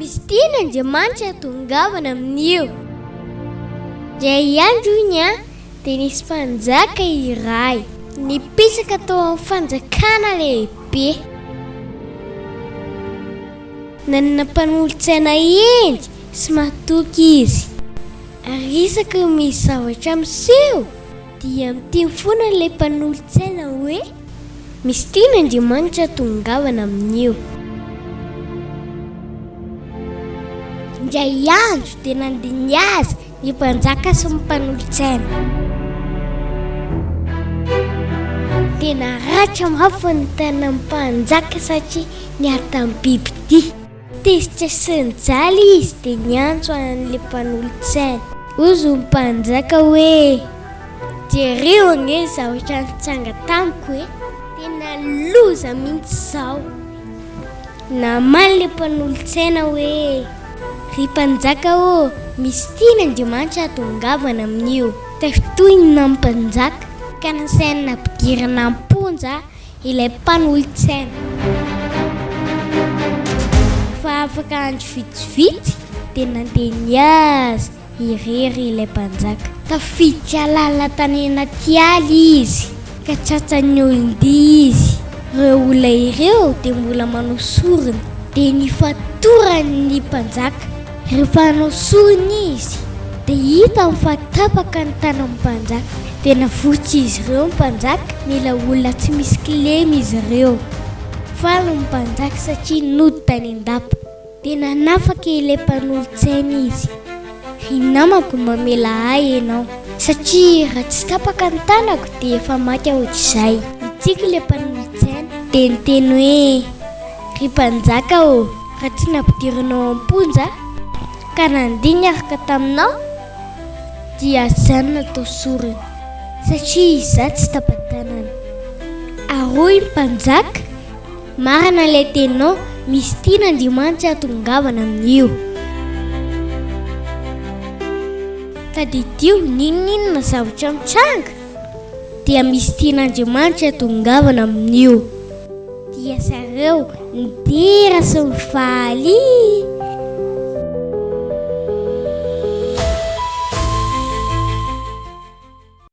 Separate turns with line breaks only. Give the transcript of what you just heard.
Misy tian'Andriamanitra hahatongavana amin'io. Indray andro iny dia nisy mpanjaka iray nipisaka tao amin'ny fanjakana lehibe. Nanana mpanolotsaina endy sy matoky izy. Ary isaka misy zavatra miseho dia miteny foana ilay mpanolotsaina hoe misy tian'Andriamanitra hahatongavana amin'io. Indray andro dia nandiny azy ny mpanjaka sy ny mpanolotsaina. Dia naratra mafy ny tanan'ny mpanjaka satria niary tamin'ny biby ity. Tezitra sy nijaly izy dia niantso an'ilay mpanolotsaina. Hoy ny mpanjaka hoe jereo ange zavatra nitsanga tamiko hoe tena loza mihitsy izao. Namaly ilay mpanolotsaina hoe ry mpanjaka misy tian'Andriamanitra hahatongavana amin'io. Tafitohiny ny mpanjaka ka nasainy nampidirana amponja ilay mpanolotsaina. Fa afaka andro vitsivitsy dia nandeny azy irery ilay mpanjaka. Tafiditra lalina tany anaty ala izy ka tratran'ny olon-dia izy. Ireo olona ireo dia mbola manao sorona dia nifatorany mpanjaka. Rehefa hanao sorona izy dia hita mifatapaka ny tanan'ny mpanjaka. Dia navotsy izy ireo mpanjaka, mila olona tsy misy kilemy izy ireo. Faly ny mpanjaka satria nody tany an-dapa. Dia nanafaka ilay mpanolotsaina izy. Ry namako mamela ahy ianao satria raha tsy tapaka ny tanako dia efa maty aho ohatr'izay. Nitsika ilay mpanolotsaina dia niteny hoe ry mpanjaka raha tsy nampidirinao amponja ka nandiny araka taminao dia izany natao sorona satria izaho tsy tapa-tanana. Ahoy mpanjaka, marina ilay teninao, misy tian'Andriamanitra hahatongavana amin'io. Tadidio ninon'inona zavatra mitranga dia misy tian'Andriamanitra hahatongavana amin'io. Dia zareo nidera sy nifaly.